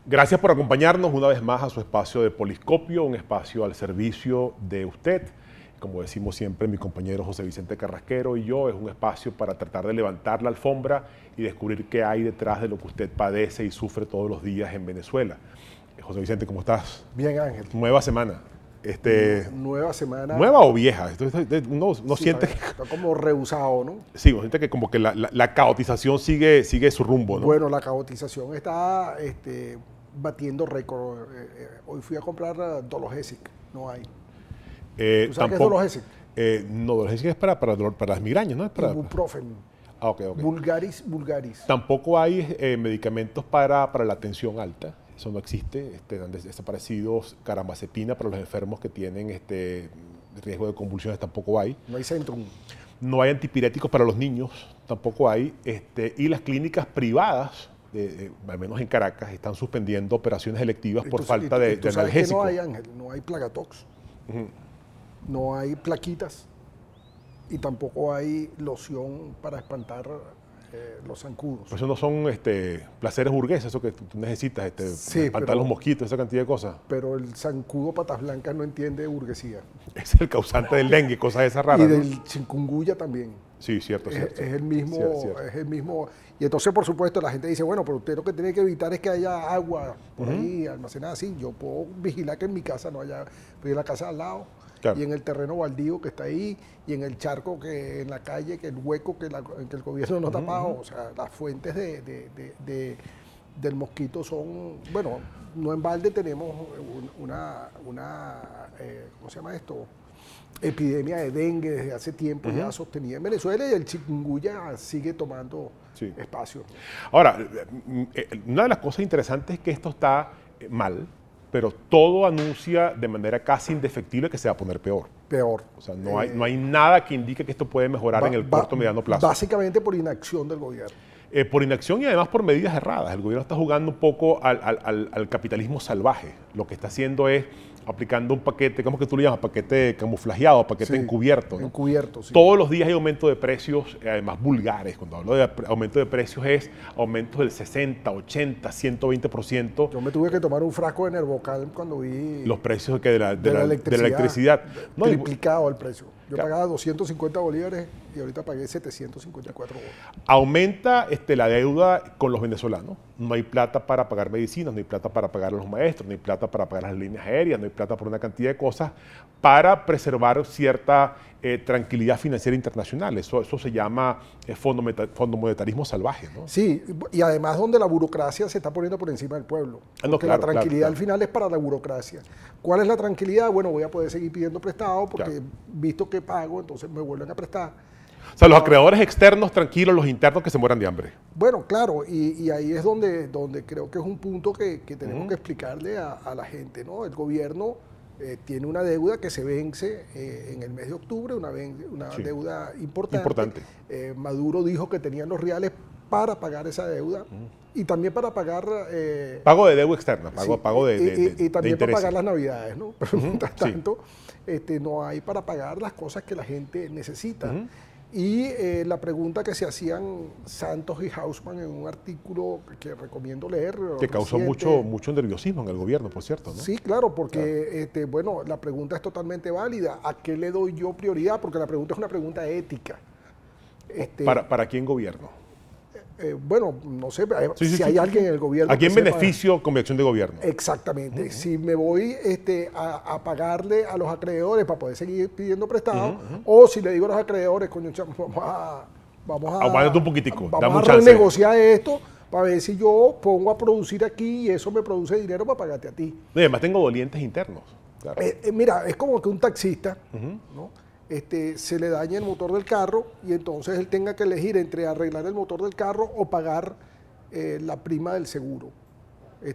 Gracias por acompañarnos una vez más a su espacio de Poliscopio, un espacio al servicio de usted. Como decimos siempre mi compañero José Vicente Carrasquero y yo, es un espacio para tratar de levantar la alfombra y descubrir qué hay detrás de lo que usted padece y sufre todos los días en Venezuela. José Vicente, ¿cómo estás? Bien, Ángel. Nueva semana. Nueva semana. ¿Nueva o vieja? Uno Sí, siente está como rehusado, ¿no? Sí, uno siente que como que la caotización sigue su rumbo, ¿no? Bueno, la caotización está batiendo récord. Hoy fui a comprar Dologesic, no hay. ¿Tú sabes qué es Dologesic? No, Dologesic es para las migrañas, ¿no? Es para... Ibuprofen. Ah, ok. Vulgaris. Tampoco hay medicamentos para la tensión alta. Eso no existe. Han desaparecido carbamazepina para los enfermos que tienen riesgo de convulsiones, tampoco hay. No hay Centrum. No hay antipiréticos para los niños, tampoco hay. Y las clínicas privadas, al menos en Caracas, están suspendiendo operaciones electivas por falta de analgésico. No hay, Ángel, no hay Plagatox, no hay plaquitas y tampoco hay loción para espantar los zancudos. Pues eso no son placeres burgueses, eso que tú necesitas, Sí, espantar los mosquitos, esa cantidad de cosas. Pero el zancudo patas blancas no entiende burguesía. Es el causante del dengue, cosas esas raras. Y del chikungunya también. Sí, cierto. Es el mismo, cierto. es el mismo. Y entonces, por supuesto, la gente dice, bueno, pero usted lo que tiene que evitar es que haya agua por ahí almacenada así. Yo puedo vigilar que en mi casa no haya, pero en la casa al lado, claro. Y en el terreno baldío que está ahí, y en el charco que en la calle, que el hueco que el gobierno no ha tapado. O sea, las fuentes del mosquito son, bueno, no en balde tenemos una ¿cómo se llama esto? Epidemia de dengue desde hace tiempo ya sostenida en Venezuela, y el chikungunya sigue tomando espacio. Ahora, una de las cosas interesantes es que esto está mal, pero todo anuncia de manera casi indefectible que se va a poner peor. Peor. O sea, no hay nada que indique que esto puede mejorar en el corto o mediano plazo. Básicamente por inacción del gobierno. Por inacción y además por medidas erradas. El gobierno está jugando un poco al capitalismo salvaje. Lo que está haciendo es aplicando un paquete, ¿cómo que tú le llamas? Paquete camuflajeado, paquete encubierto, ¿no? Encubierto, sí. Todos los días hay aumento de precios, además vulgares. Cuando hablo de aumento de precios es aumentos del 60, 80, 120%. Yo me tuve que tomar un frasco de Nervocal cuando vi los precios de la electricidad. Triplicado el precio. Yo pagaba 250 bolívares y ahorita pagué 754 bolívares. Aumenta la deuda con los venezolanos. No hay plata para pagar medicinas, no hay plata para pagar a los maestros, no hay plata para pagar las líneas aéreas, no hay plata por una cantidad de cosas para preservar cierta tranquilidad financiera internacional. Eso se llama fondo monetarismo salvaje, ¿no? Sí, y además donde la burocracia se está poniendo por encima del pueblo. Porque la tranquilidad al final es para la burocracia. ¿Cuál es la tranquilidad? Bueno, voy a poder seguir pidiendo prestado porque visto que pago, entonces me vuelven a prestar. O sea, los acreedores externos tranquilos, los internos que se mueran de hambre. Bueno, claro, y ahí es donde creo que es un punto que tenemos que explicarle a la gente, ¿no? El gobierno tiene una deuda que se vence en el mes de octubre, una deuda importante. Maduro dijo que tenían los reales para pagar esa deuda y también para pagar... pago de deuda externa, pago de y también de para pagar las navidades, ¿no? Pero mientras tanto, no hay para pagar las cosas que la gente necesita. Y la pregunta que se hacían Santos y Hausmann en un artículo que recomiendo leer. Que causó mucho nerviosismo en el gobierno, por cierto, ¿no? Sí, claro, porque bueno, la pregunta es totalmente válida. ¿A qué le doy yo prioridad? Porque la pregunta es una pregunta ética. ¿Para quién gobierno? Bueno, no sé, si hay alguien en el gobierno... ¿A quién beneficio con mi acción de gobierno? Exactamente. Si me voy a pagarle a los acreedores para poder seguir pidiendo prestado, o si le digo a los acreedores, coño, aguántate un poquitico, vamos a renegociar esto para ver si yo pongo a producir aquí y eso me produce dinero para pagarte a ti. Y además tengo dolientes internos. Claro. Mira, es como que un taxista, ¿no? Se le daña el motor del carro y entonces él tenga que elegir entre arreglar el motor del carro o pagar la prima del seguro.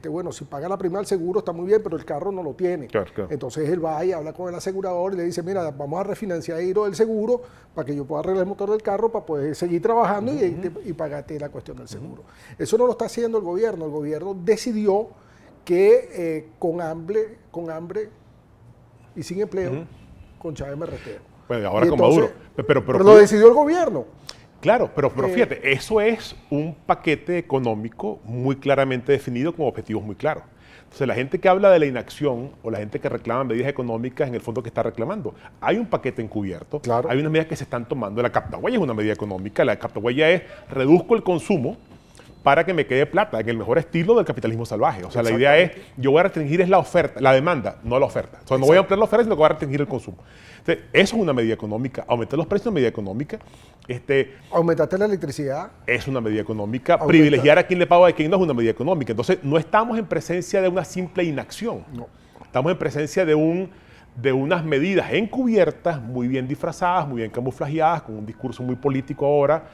Bueno, si paga la prima del seguro está muy bien, pero el carro no lo tiene. Claro. Entonces él va y habla con el asegurador y le dice, mira, vamos a refinanciar ahí lo del seguro para que yo pueda arreglar el motor del carro para poder seguir trabajando y pagarte la cuestión del seguro. Eso no lo está haciendo el gobierno. El gobierno decidió que con hambre y sin empleo, con Chávez me retiro. Bueno, ahora con Maduro. Pero lo decidió el gobierno. Claro, pero fíjate, eso es un paquete económico muy claramente definido con objetivos muy claros. Entonces, la gente que habla de la inacción o la gente que reclama medidas económicas, en el fondo, que está reclamando. Hay un paquete encubierto, claro. Hay unas medidas que se están tomando. La captahuella es una medida económica, la captahuella es reduzco el consumo para que me quede plata, en el mejor estilo del capitalismo salvaje. O sea, la idea es, yo voy a restringir es la oferta, la demanda, no la oferta. O sea, no voy a ampliar la oferta, sino que voy a restringir el consumo. Entonces, eso es una medida económica. Aumentar los precios es una medida económica. Aumentaste la electricidad. Es una medida económica. Privilegiar a quien le paga y a quien no es una medida económica. Entonces, no estamos en presencia de una simple inacción. No. Estamos en presencia de unas medidas encubiertas, muy bien disfrazadas, muy bien camuflajeadas, con un discurso muy político ahora,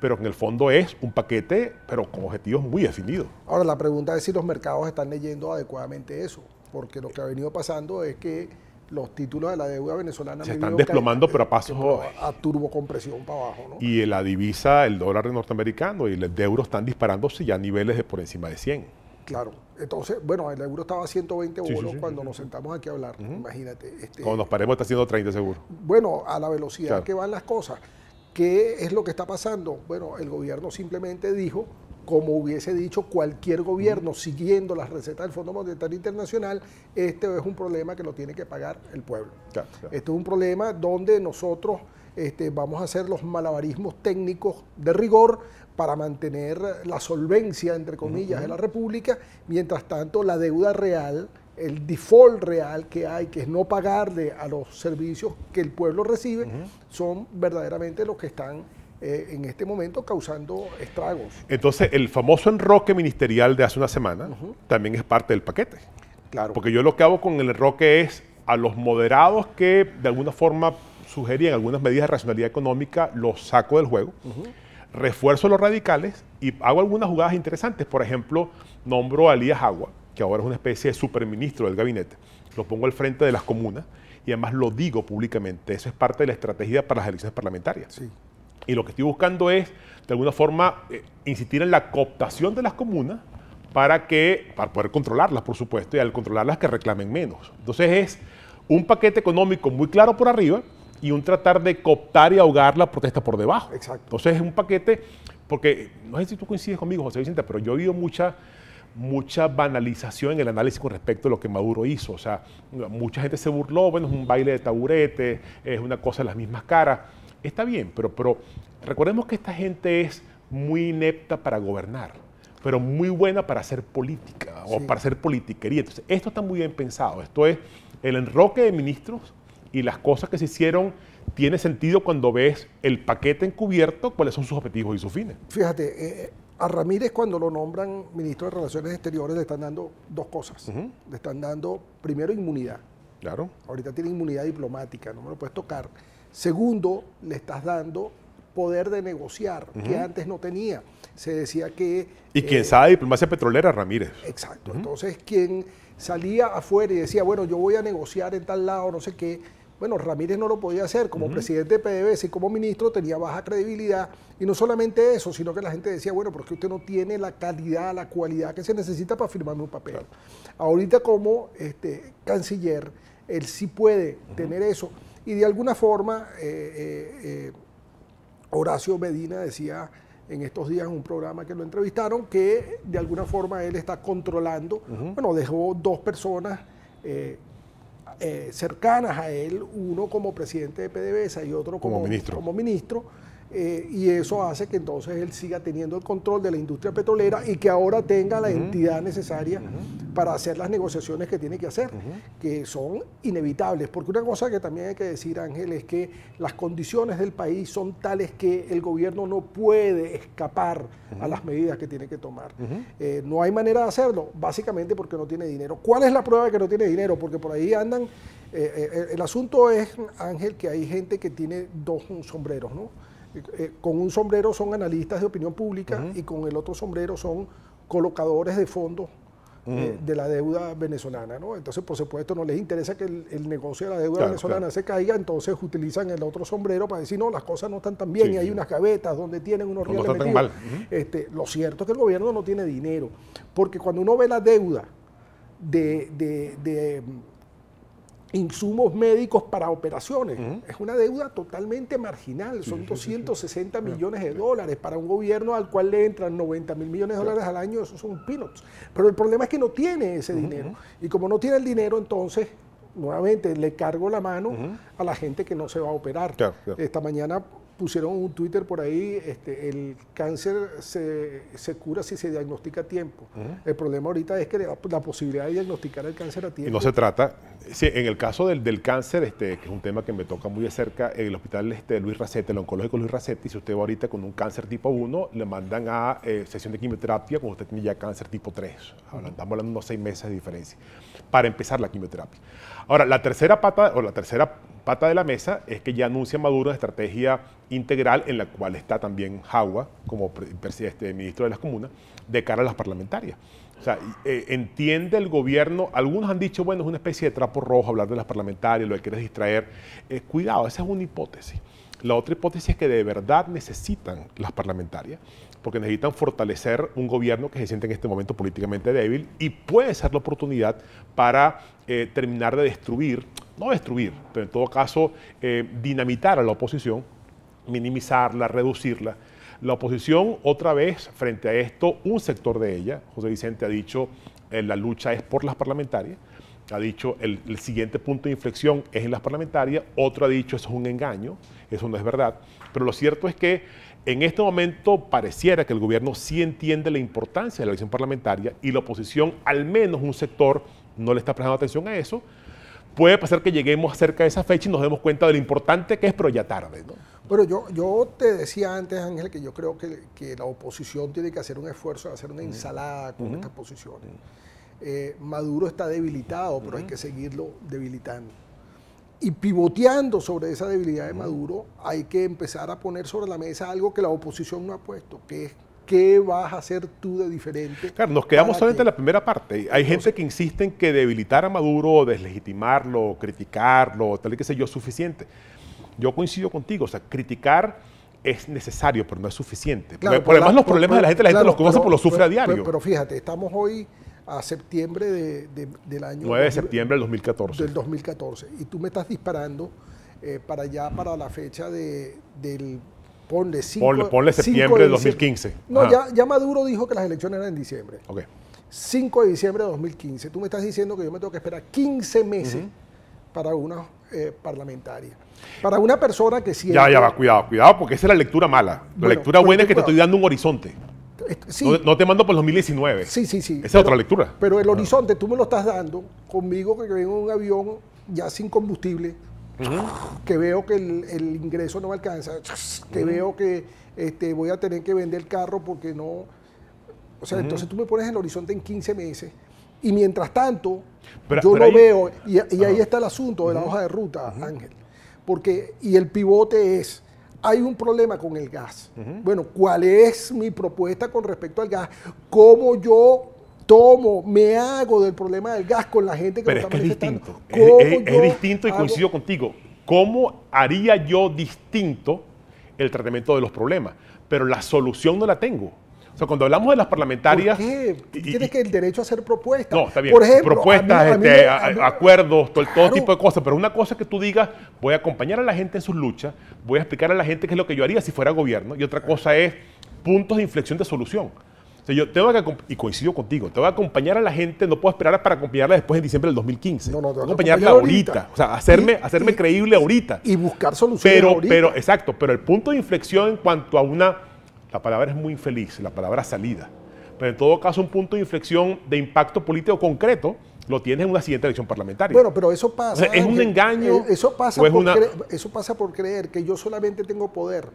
pero en el fondo es un paquete, pero con objetivos muy definidos. Ahora, la pregunta es si los mercados están leyendo adecuadamente eso, porque lo que ha venido pasando es que los títulos de la deuda venezolana se están desplomando, pero a pasos a turbocompresión para abajo, ¿no? Y la divisa, el dólar norteamericano y el euro están disparándose ya a niveles de por encima de 100. Claro. Entonces, bueno, el euro estaba a 120 bolos cuando nos sentamos aquí a hablar, imagínate. Cuando nos paremos está haciendo 30 seguro. Bueno, a la velocidad que van las cosas. ¿Qué es lo que está pasando? Bueno, el gobierno simplemente dijo, como hubiese dicho cualquier gobierno, siguiendo las recetas del Fondo Monetario Internacional, este es un problema que lo tiene que pagar el pueblo. Claro. Este es un problema donde nosotros vamos a hacer los malabarismos técnicos de rigor para mantener la solvencia, entre comillas, de la República. Mientras tanto, la deuda real, el default real que hay, que es no pagarle a los servicios que el pueblo recibe, son verdaderamente los que están en este momento causando estragos. Entonces, el famoso enroque ministerial de hace una semana también es parte del paquete. Claro. Porque yo lo que hago con el enroque es a los moderados que de alguna forma sugerían algunas medidas de racionalidad económica, los saco del juego, refuerzo a los radicales y hago algunas jugadas interesantes. Por ejemplo, nombro a Elías Agua, que ahora es una especie de superministro del gabinete, lo pongo al frente de las comunas y además lo digo públicamente. Eso es parte de la estrategia para las elecciones parlamentarias. Sí. Y lo que estoy buscando es, de alguna forma, insistir en la cooptación de las comunas para poder controlarlas, por supuesto, y al controlarlas que reclamen menos. Entonces es un paquete económico muy claro por arriba y un tratar de cooptar y ahogar la protesta por debajo. Exacto. Entonces es un paquete, porque no sé si tú coincides conmigo, José Vicente, pero yo he oído mucha banalización en el análisis con respecto a lo que Maduro hizo. O sea, mucha gente se burló, bueno, es un baile de taburete, es una cosa de las mismas caras. Está bien, pero recordemos que esta gente es muy inepta para gobernar, pero muy buena para hacer política o para hacer politiquería. Entonces, esto está muy bien pensado. Esto es el enroque de ministros y las cosas que se hicieron. Tiene sentido cuando ves el paquete encubierto, cuáles son sus objetivos y sus fines. Fíjate, a Ramírez cuando lo nombran ministro de Relaciones Exteriores le están dando dos cosas. Le están dando, primero, inmunidad. Claro. Ahorita tiene inmunidad diplomática, no me lo puedes tocar. Segundo, le estás dando poder de negociar, que antes no tenía. Se decía que... Y quien sabe de diplomacia petrolera, Ramírez. Exacto. Entonces, quien salía afuera y decía, bueno, yo voy a negociar en tal lado, no sé qué, bueno, Ramírez no lo podía hacer. Como presidente de PDVSA y como ministro tenía baja credibilidad. Y no solamente eso, sino que la gente decía, bueno, pero es que usted no tiene la calidad, la cualidad que se necesita para firmarme un papel. Claro. Ahorita como canciller, él sí puede tener eso. Y de alguna forma, Horacio Medina decía en estos días en un programa que lo entrevistaron que de alguna forma él está controlando. Bueno, dejó dos personas cercanas a él, uno como presidente de PDVSA y otro como ministro. Y eso hace que entonces él siga teniendo el control de la industria petrolera y que ahora tenga la entidad necesaria para hacer las negociaciones que tiene que hacer, que son inevitables. Porque una cosa que también hay que decir, Ángel, es que las condiciones del país son tales que el gobierno no puede escapar a las medidas que tiene que tomar. No hay manera de hacerlo, básicamente porque no tiene dinero. ¿Cuál es la prueba de que no tiene dinero? Porque por ahí andan... el asunto es, Ángel, que hay gente que tiene dos sombreros, ¿no? Con un sombrero son analistas de opinión pública y con el otro sombrero son colocadores de fondos de la deuda venezolana, ¿no? Entonces, por supuesto, no les interesa que el negocio de la deuda venezolana se caiga, entonces utilizan el otro sombrero para decir, no, las cosas no están tan bien y hay unas gavetas donde tienen unos reales metidos. Mal. Lo cierto es que el gobierno no tiene dinero, porque cuando uno ve la deuda de insumos médicos para operaciones. Es una deuda totalmente marginal, son 260 millones de dólares para un gobierno al cual le entran 90 mil millones de dólares al año, esos son peanuts. Pero el problema es que no tiene ese dinero, y como no tiene el dinero, entonces, nuevamente, le cargo la mano a la gente que no se va a operar. Esta mañana pusieron un Twitter por ahí, el cáncer se cura si se diagnostica a tiempo. El problema ahorita es que la posibilidad de diagnosticar el cáncer a tiempo... Y no se trata, sí, en el caso del cáncer, que es un tema que me toca muy de cerca, en el hospital Luis Racete, el oncólogo Luis Racete, si usted va ahorita con un cáncer tipo 1, le mandan a sesión de quimioterapia cuando usted tiene ya cáncer tipo 3. Estamos hablando de unos 6 meses de diferencia, para empezar la quimioterapia. Ahora, la tercera pata de la mesa es que ya anuncia Maduro una estrategia integral en la cual está también Jagua como ministro de las comunas de cara a las parlamentarias. O sea, entiende el gobierno, algunos han dicho, bueno, es una especie de trapo rojo hablar de las parlamentarias, lo que quieres distraer. Cuidado, esa es una hipótesis. La otra hipótesis es que de verdad necesitan las parlamentarias, porque necesitan fortalecer un gobierno que se siente en este momento políticamente débil y puede ser la oportunidad para terminar de destruir, no destruir, pero en todo caso dinamitar a la oposición, minimizarla, reducirla. La oposición, otra vez, frente a esto, un sector de ella, José Vicente ha dicho, la lucha es por las parlamentarias, ha dicho el siguiente punto de inflexión es en las parlamentarias, otro ha dicho eso es un engaño, eso no es verdad, pero lo cierto es que en este momento pareciera que el gobierno sí entiende la importancia de la elección parlamentaria y la oposición, al menos un sector, no le está prestando atención a eso. Puede pasar que lleguemos cerca de esa fecha y nos demos cuenta de lo importante que es, pero ya tarde, ¿no? Bueno, yo te decía antes, Ángel, que yo creo que la oposición tiene que hacer un esfuerzo de hacer una ensalada con estas posiciones. Maduro está debilitado, pero hay que seguirlo debilitando. Y pivoteando sobre esa debilidad de Maduro, hay que empezar a poner sobre la mesa algo que la oposición no ha puesto, que es ¿qué vas a hacer tú de diferente? Claro, nos quedamos solamente en la primera parte. Hay gente que insiste en que debilitar a Maduro, deslegitimarlo, criticarlo, tal y que sé yo, es suficiente. Yo coincido contigo, o sea, criticar es necesario, pero no es suficiente. Claro, por además los problemas de la gente los conoce porque los sufre a diario. Pero fíjate, estamos hoy a septiembre del año... 9 de septiembre del 2014. Del 2014. Y tú me estás disparando para allá, para la fecha del... Ponle septiembre de 2015. No, ya Maduro dijo que las elecciones eran en diciembre. 5 de diciembre de 2015. Tú me estás diciendo que yo me tengo que esperar 15 meses para una parlamentaria. Para una persona que siempre... Ya va, cuidado, porque esa es la lectura mala. La lectura buena es que te estoy dando un horizonte. Sí. No te mando por el 2019. Sí. Esa es otra lectura. Pero el horizonte tú me lo estás dando conmigo, que vengo en un avión ya sin combustible, que veo que el ingreso no me alcanza, que veo que voy a tener que vender el carro porque no... O sea, entonces tú me pones el horizonte en 15 meses y mientras tanto yo no veo... Y ahí está el asunto de la hoja de ruta, Ángel. Porque, y el pivote es... Hay un problema con el gas. Bueno, ¿cuál es mi propuesta con respecto al gas? ¿Cómo yo me hago del problema del gas con la gente que lo está manifestando? Es distinto y coincido contigo. ¿Cómo haría yo distinto el tratamiento de los problemas? Pero la solución no la tengo. O sea, cuando hablamos de las parlamentarias... ¿Por qué? Tienes que el derecho a hacer propuestas. No, está bien. Por ejemplo, propuestas, acuerdos, todo tipo de cosas. Pero una cosa es que tú digas, voy a acompañar a la gente en sus luchas, voy a explicar a la gente qué es lo que yo haría si fuera gobierno. Y otra cosa es puntos de inflexión de solución. O sea, yo tengo que, y coincido contigo, te voy a acompañar a la gente, no puedo esperar para acompañarla después en diciembre del 2015. No, tengo que acompañarla ahorita. O sea, hacerme creíble ahorita. Y buscar soluciones ahorita. Exacto, pero el punto de inflexión en cuanto a la palabra es muy infeliz, la palabra salida. Pero en todo caso, un punto de inflexión de impacto político concreto lo tienes en una siguiente elección parlamentaria. Bueno, pero eso pasa. O sea, ¿es un engaño? Eso pasa por creer que yo solamente tengo poder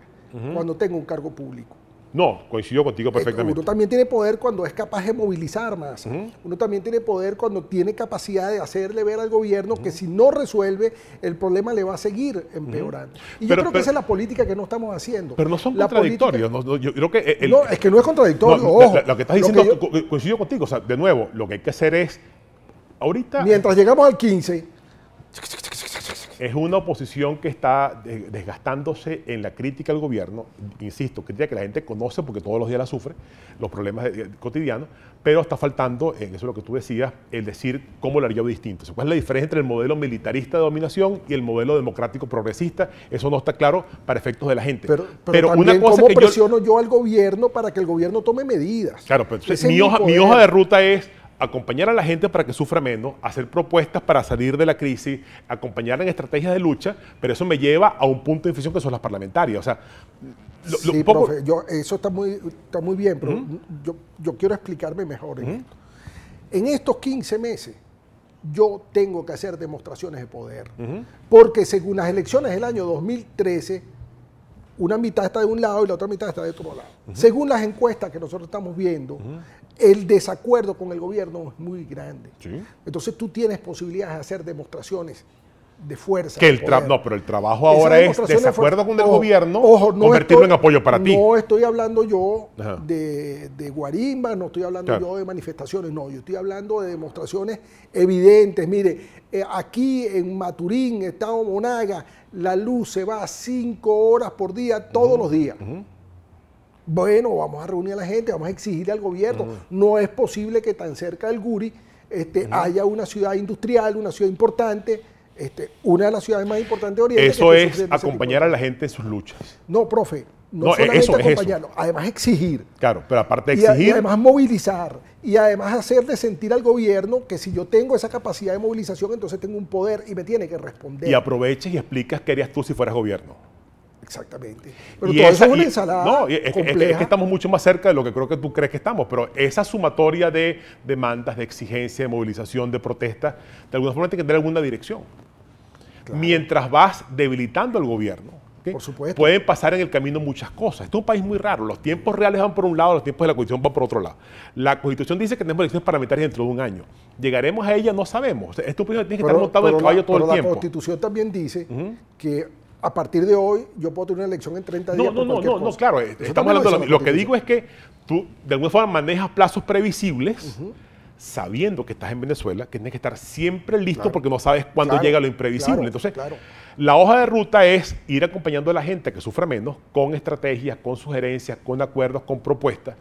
cuando tengo un cargo público. No, coincido contigo perfectamente. Uno también tiene poder cuando es capaz de movilizar más. Uno también tiene poder cuando tiene capacidad de hacerle ver al gobierno que si no resuelve, el problema le va a seguir empeorando. Y yo creo que esa es la política que no estamos haciendo. Pero no son contradictorios. Yo creo que no, es que no es contradictorio, ojo. Lo que estás diciendo, coincido contigo. O sea, de nuevo, lo que hay que hacer es, ahorita... Mientras llegamos al 15... Es una oposición que está desgastándose en la crítica al gobierno, insisto, crítica que la gente conoce porque todos los días la sufre, los problemas cotidianos, pero está faltando, en eso es lo que tú decías, el decir cómo lo haría distinto. ¿Cuál es la diferencia entre el modelo militarista de dominación y el modelo democrático progresista? Eso no está claro para efectos de la gente. Pero una cosa ¿cómo presiono yo al gobierno para que el gobierno tome medidas? Claro, pero mi hoja de ruta es acompañar a la gente para que sufra menos, hacer propuestas para salir de la crisis, acompañar en estrategias de lucha, pero eso me lleva a un punto de inflexión que son las parlamentarias. O sea, sí, profe, eso está muy bien, pero yo quiero explicarme mejor en esto. En estos 15 meses, yo tengo que hacer demostraciones de poder, porque según las elecciones del año 2013, una mitad está de un lado y la otra mitad está de otro lado. Según las encuestas que nosotros estamos viendo, el desacuerdo con el gobierno es muy grande. Sí. Entonces tú tienes posibilidades de hacer demostraciones de fuerza. No, pero el trabajo ahora es desacuerdo con el gobierno, convertirlo en apoyo para ti. No estoy hablando yo de guarimba, no estoy hablando yo de manifestaciones, no, yo estoy hablando de demostraciones evidentes. Mire, aquí en Maturín, Estado Monaga, la luz se va a 5 horas por día, todos los días. Bueno, vamos a reunir a la gente, vamos a exigirle al gobierno. No es posible que tan cerca del Guri haya una ciudad industrial, una ciudad importante, una de las ciudades más importantes de Oriente. Eso es acompañar a la gente en sus luchas. No, profe, no solamente acompañarlo, además exigir. Claro, pero aparte de exigir. Y además movilizar, y además hacerle sentir al gobierno que si yo tengo esa capacidad de movilización, entonces tengo un poder y me tiene que responder. Y aproveches y explicas qué harías tú si fueras gobierno. Exactamente. Pero todo eso es una ensalada compleja. Es que estamos mucho más cerca de lo que creo que tú crees que estamos, pero esa sumatoria de demandas, de exigencia, de movilización, de protesta, de alguna forma tiene que tener alguna dirección. Claro. Mientras vas debilitando al gobierno, por supuesto, pueden pasar en el camino muchas cosas. Este es un país muy raro. Los tiempos reales van por un lado, los tiempos de la Constitución van por otro lado. La Constitución dice que tenemos elecciones parlamentarias dentro de un año. ¿Llegaremos a ella? No sabemos. Este país tiene que estar montado en el caballo todo el tiempo. Pero la Constitución también dice que a partir de hoy yo puedo tener una elección en 30 días. No, claro. Estamos hablando de lo que digo es que tú de alguna forma manejas plazos previsibles, sabiendo que estás en Venezuela, que tienes que estar siempre listo porque no sabes cuándo llega lo imprevisible. Entonces, la hoja de ruta es ir acompañando a la gente que sufra menos con estrategias, con sugerencias, con acuerdos, con propuestas,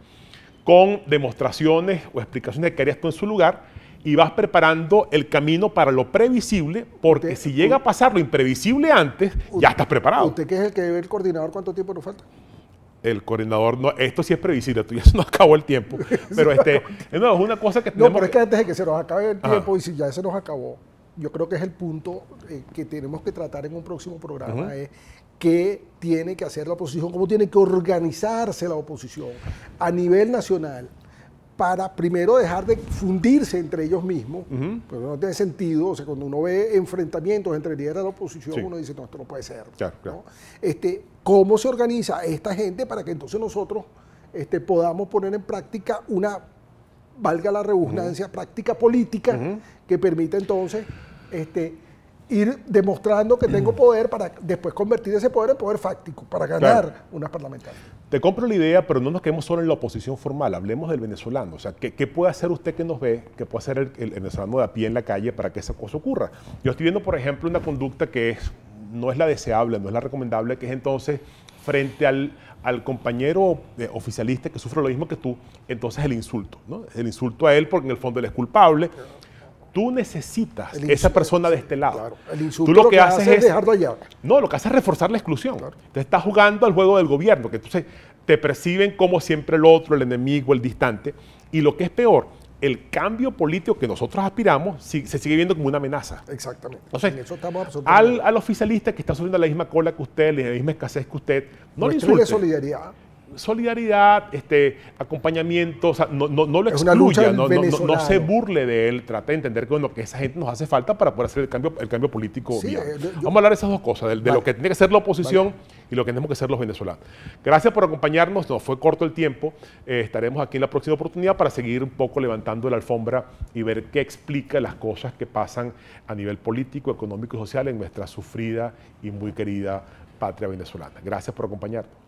con demostraciones o explicaciones de qué harías tú en su lugar, y vas preparando el camino para lo previsible, porque si llega a pasar lo imprevisible antes, ya estás preparado. ¿Usted que es el que ve el coordinador, cuánto tiempo nos falta? El coordinador, no, esto sí es previsible, ya se nos acabó el tiempo. Pero no, es una cosa que tenemos... No, pero es que antes de que se nos acabe el tiempo, y si ya se nos acabó, yo creo que es el punto que tenemos que tratar en un próximo programa, es qué tiene que hacer la oposición, cómo tiene que organizarse la oposición a nivel nacional, para primero dejar de fundirse entre ellos mismos, pero no tiene sentido. O sea, cuando uno ve enfrentamientos entre líderes de la oposición, uno dice, no, esto no puede ser. Claro. ¿No? ¿Cómo se organiza esta gente para que entonces nosotros podamos poner en práctica una, valga la redundancia, práctica política que permita entonces ir demostrando que tengo poder para después convertir ese poder en poder fáctico, para ganar unas parlamentarias? Te compro la idea, pero no nos quedemos solo en la oposición formal, hablemos del venezolano. O sea, ¿qué puede hacer usted que nos ve, qué puede hacer el venezolano de a pie en la calle para que esa cosa ocurra? Yo estoy viendo, por ejemplo, una conducta que no es la deseable, no es la recomendable, que es entonces frente al compañero oficialista que sufre lo mismo que tú, entonces el insulto, ¿no? El insulto a él porque en el fondo él es culpable. Tú necesitas esa persona de este lado. Claro. El insulto tú lo que haces es dejarlo allá. No, lo que haces es reforzar la exclusión. Claro. Entonces estás jugando al juego del gobierno, que entonces te perciben como siempre el otro, el enemigo, el distante. Y lo que es peor, el cambio político que nosotros aspiramos se sigue viendo como una amenaza. Exactamente. Entonces, en eso estamos al oficialista que está subiendo la misma cola que usted, la misma escasez que usted, no le insulte. Solidaridad, acompañamiento, o sea, no lo excluya, no se burle de él, trate de entender que esa gente nos hace falta para poder hacer el cambio político viable. Vamos a hablar de esas dos cosas, de lo que tiene que ser la oposición y lo que tenemos que ser los venezolanos. Gracias por acompañarnos, nos fue corto el tiempo, estaremos aquí en la próxima oportunidad para seguir un poco levantando la alfombra y ver qué explica las cosas que pasan a nivel político, económico y social en nuestra sufrida y muy querida patria venezolana. Gracias por acompañarnos.